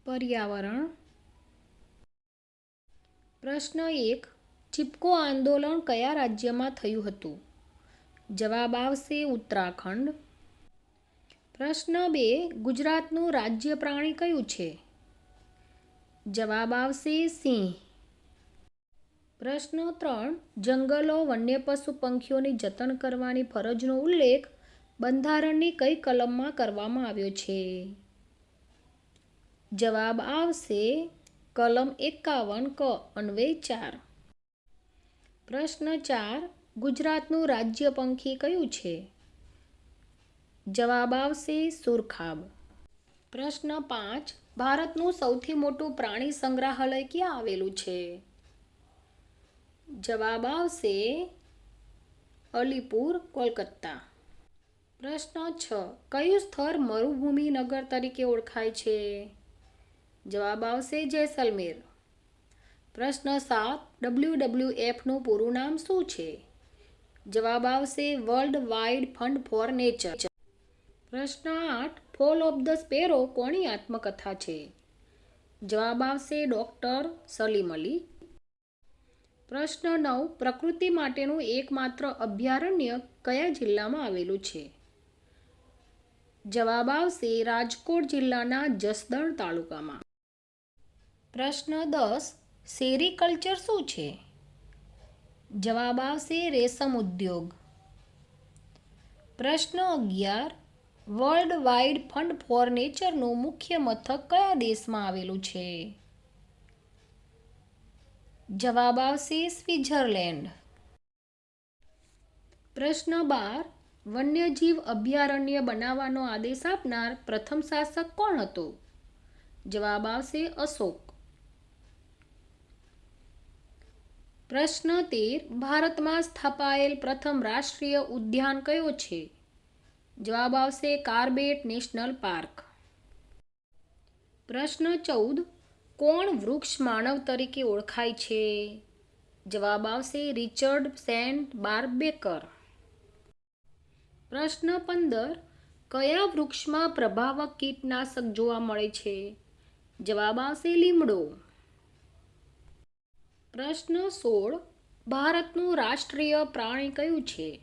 પર્યાવરણ. પ્રશ્ન 1. ચિપકો આંદોલન કયા રાજ્યમાં થયું હતું? જવાબ આવશે ઉત્તરાખંડ. પ્રશ્ન 2. ગુજરાતનું રાજ્ય પ્રાણી કયું છે? જવાબ આવશે સિંહ. પ્રશ્ન 3. જંગલો, વન્ય પશુ પંખીઓની જતન કરવાની ફરજનો ઉલ્લેખ બંધારણની કઈ કલમમાં કરવામાં આવ્યો છે? જવાબ આવશે કલમ 51 ક અન્વય 4. પ્રશ્ન 4. ગુજરાતનું રાજ્ય પંખી કયું છે? જવાબ આવશે સુરખાબ. પ્રશ્ન 5. ભારતનું સૌથી મોટું પ્રાણી સંગ્રહાલય ક્યાં આવેલું છે? જવાબ આવશે અલીપુર, કોલકાતા. પ્રશ્ન 6. કયું સ્થળ મરુભૂમિ નગર તરીકે ઓળખાય છે? જવાબ આવશે જેસલમેર. પ્રશ્ન 7. WWFનું પૂરું નામ શું છે? જવાબ આવશે world wide fund for nature. પ્રશ્ન 8. ફોલ ઓફ ધ સ્પેરો કોની આત્મકથા છે? જવાબ આવશે ડોક્ટર સલીમ અલી. પ્રશ્ન 9. પ્રકૃતિ માટેનું એકમાત્ર અભયારણ્ય કયા જિલ્લામાં આવેલું છે? જવાબ આવશે રાજકોટ જિલ્લાના જસદણ તાલુકામાં. પ્રશ્ન 10. સેરીકલ્ચર શું છે? જવાબ આવશે રેશમ ઉદ્યોગ. પ્રશ્ન 11. વર્લ્ડ વાઇડ ફંડ ફોર નેચરનું મુખ્ય મથક કયા દેશમાં આવેલું છે? જવાબ આવશે સ્વિટ્ઝરલેન્ડ. પ્રશ્ન 12. વન્યજીવ અભયારણ્ય બનાવવાનો આદેશ આપનાર પ્રથમ શાસક કોણ હતો? જવાબ આવશે અશોક. પ્રશ્ન 13. ભારતમાં સ્થાપાયેલ પ્રથમ રાષ્ટ્રીય ઉદ્યાન કયો છે? જવાબ આવશે કાર્બેટ નેશનલ પાર્ક. પ્રશ્ન 14. કોણ વૃક્ષ માનવ તરીકે ઓળખાય છે? જવાબ આવશે રિચર્ડ સેન્ટ બાર્બેકર. પ્રશ્ન 15. કયા વૃક્ષમાં પ્રભાવક કીટનાશક જોવા મળે છે? જવાબ આવશે લીમડો. પ્રશ્ન 16. ભારતનું રાષ્ટ્રીય પ્રાણી કયું છે?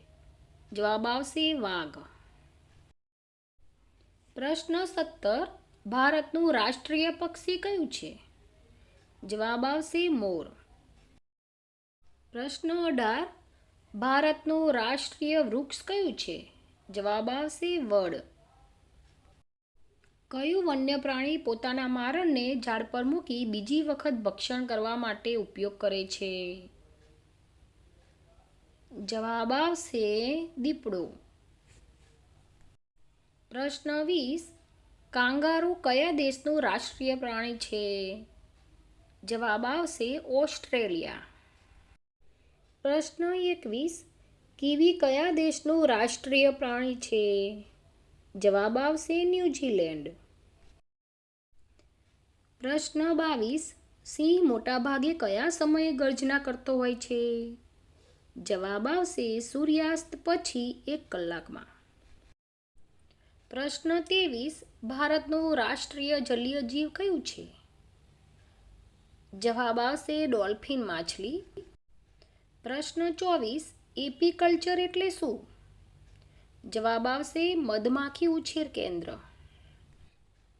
જવાબ આવશે વાઘ. પ્રશ્ન 17. ભારતનું રાષ્ટ્રીય પક્ષી કયું છે? જવાબ આવશે મોર. પ્રશ્ન 18. ભારતનું રાષ્ટ્રીય વૃક્ષ કયું છે? જવાબ આવશે વડ. કયું વન્ય પ્રાણી પોતાના મારણને ઝાડ પર મૂકી બીજી વખત ભક્ષણ કરવા માટે ઉપયોગ કરે છે? જવાબ આવશે દીપડો. પ્રશ્ન 20. કાંગારૂ કયા દેશનું રાષ્ટ્રીય પ્રાણી છે? જવાબ આવશે ઓસ્ટ્રેલિયા. પ્રશ્ન 21. કીવી કયા દેશનું રાષ્ટ્રીય પ્રાણી છે? જવાબ આવશે ન્યૂઝીલેન્ડ. પ્રશ્ન 22. સિંહ મોટાભાગે કયા સમયે ગર્જના કરતો હોય છે? જવાબ આવશે સૂર્યાસ્ત પછી 1 કલાકમાં. પ્રશ્ન 23. ભારતનું રાષ્ટ્રીય જલીય જીવ કયું છે? જવાબ આવશે ડોલ્ફિન માછલી. પ્રશ્ન 24. એપીકલ્ચર એટલે શું? જવાબ આવશે મધમાખી ઉછેર કેન્દ્ર.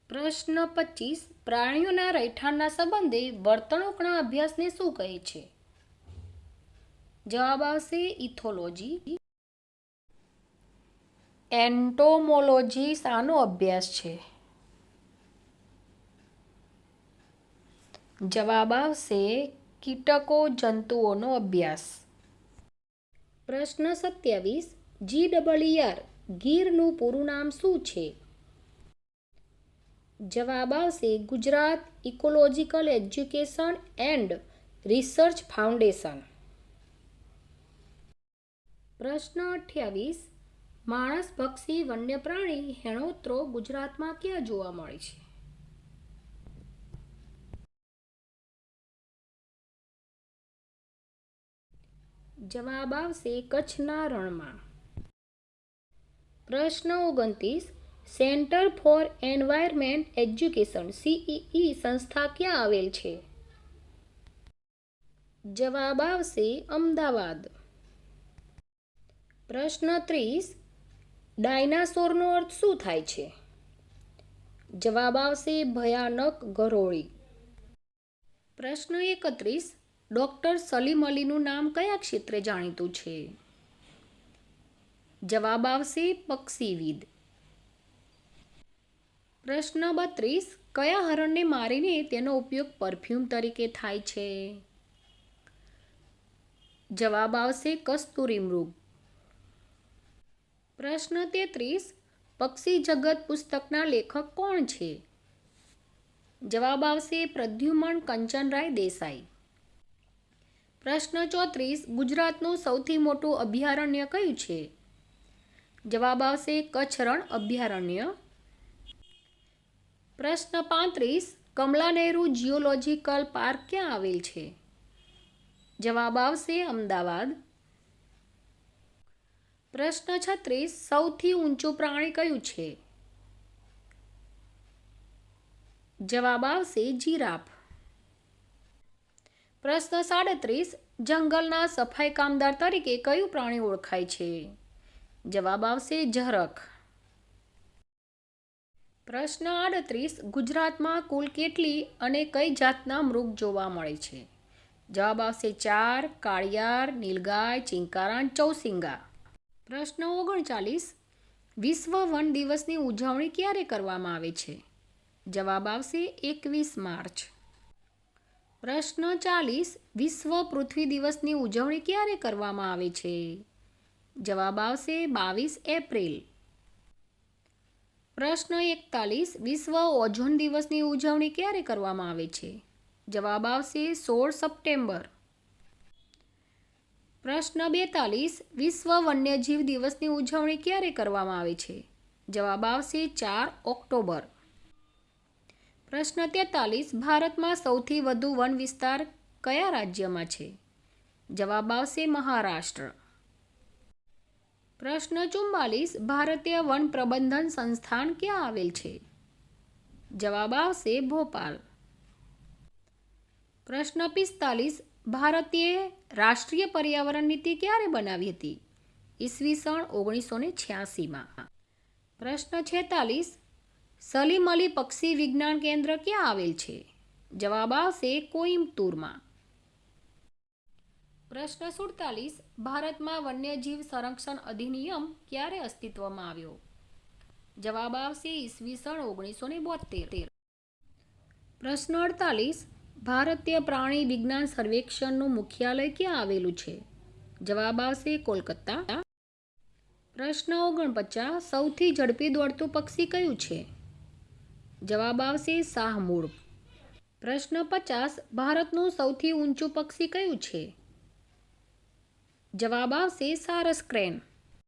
પ્રશ્ન 25. પ્રાણીઓના રહેઠાણના સંબંધે વર્તણૂકના અભ્યાસને શું કહે છે? જવાબ આવશે ઇથોલોજી. એન્ટોમોલોજી શાનો અભ્યાસ છે? જવાબ આવશે કીટકો જંતુઓનો અભ્યાસ. પ્રશ્ન 27. GEER ગીરનું પૂરું નામ શું છે? જવાબ આવશે Gujarat ecological education and research foundation. પ્રશ્ન 28. માણસભક્ષી વન્ય પ્રાણી હેણોત્રો ગુજરાતમાં ક્યાં જોવા મળે છે? જવાબ આવશે કચ્છના રણમાં. પ્રશ્ન 29. Centre for environment education CEE સંસ્થા ક્યાં આવેલ છે? જવાબ આવશે અમદાવાદ. પ્રશ્ન 30. ડાયનાસોરનો અર્થ શું થાય છે? જવાબ આવશે ભયાનક ગરોળી. પ્રશ્ન 31. ડૉક્ટર સલીમ અલીનું નામ કયા ક્ષેત્રે જાણીતું છે? જવાબ આવશે પક્ષીવિદ. પ્રશ્ન 32. કયા હરણને મારીને તેનો ઉપયોગ પરફ્યુમ તરીકે થાય છે? જવાબ આવશે કસ્તુરી મૃગ. પ્રશ્ન 33. પક્ષી જગત પુસ્તકના લેખક કોણ છે? જવાબ આવશે પ્રદ્યુમન કંચનરાય દેસાઈ. પ્રશ્ન 34. ગુજરાતનું સૌથી મોટું અભયારણ્ય કયું છે? જવાબ આવશે કચ્છ રણ અભયારણ્ય. પ્રશ્ન 35. કમલા નહેરુ જિયોલોજિકલ પાર્ક ક્યાં આવેલ છે? જવાબ આવશે અમદાવાદ. પ્રશ્ન 36. સૌથી ઊંચું પ્રાણી કયું છે? જવાબ આવશે જીરાફ. પ્રશ્ન 37. જંગલના સફાઈ કામદાર તરીકે કયું પ્રાણી ઓળખાય છે? જવાબ આવશે ઝરખ. પ્રશ્ન 38. ગુજરાતમાં કુલ કેટલી અને કઈ જાતના મૃગ જોવા મળે છે? જવાબ આવશે 4. કાળિયાર, નીલગાય, ચિંકારા, ચૌસિંગા. પ્રશ્ન 39. વિશ્વ વન દિવસની ઉજવણી ક્યારે કરવામાં આવે છે? જવાબ આવશે 21 માર્ચ. પ્રશ્ન 40. વિશ્વ પૃથ્વી દિવસની ઉજવણી ક્યારે કરવામાં આવે છે? જવાબ આવશે 22 એપ્રિલ. પ્રશ્ન 41. વિશ્વ ઓઝોન દિવસની ઉજવણી ક્યારે કરવામાં આવે છે? જવાબ આવશે 16 સપ્ટેમ્બર. પ્રશ્ન 42. વિશ્વ વન્યજીવ દિવસની ઉજવણી ક્યારે કરવામાં આવે છે? જવાબ આવશે 4 ઓક્ટોબર. પ્રશ્ન 43. ભારતમાં સૌથી વધુ વન વિસ્તાર કયા રાજ્યમાં છે? જવાબ આવશે મહારાષ્ટ્ર. પ્રશ્ન 44. ભારતીય વન પ્રબંધન સંસ્થાન ક્યાં આવેલ છે? જવાબ આવશે ભોપાલ. પ્રશ્ન 45. ભારતીય રાષ્ટ્રીય પર્યાવરણ નીતિ ક્યારે બનાવી હતી? ઈસવીસન 1986માં. પ્રશ્ન 46. સલીમ અલી પક્ષી વિજ્ઞાન કેન્દ્ર ક્યાં આવેલ છે? જવાબ આવશે કોઈમ્બતુરમાં. પ્રશ્ન 47. ભારતમાં વન્યજીવ સંરક્ષણ અધિનિયમ ક્યારે અસ્તિત્વમાં આવ્યો? જવાબ આવશે ઈસવીસન 1972. પ્રશ્ન 48. ભારતીય પ્રાણી વિજ્ઞાન સર્વેક્ષણનું મુખ્યાલય ક્યાં આવેલું છે? જવાબ આવશે કોલકાતા. પ્રશ્ન 49. સૌથી ઝડપી દોડતું પક્ષી કયું છે? જવાબ આવશે શાહમૃગ. પ્રશ્ન 50. ભારતનું સૌથી ઊંચું પક્ષી કયું છે? જવાબ આવશે સારસ ક્રેન.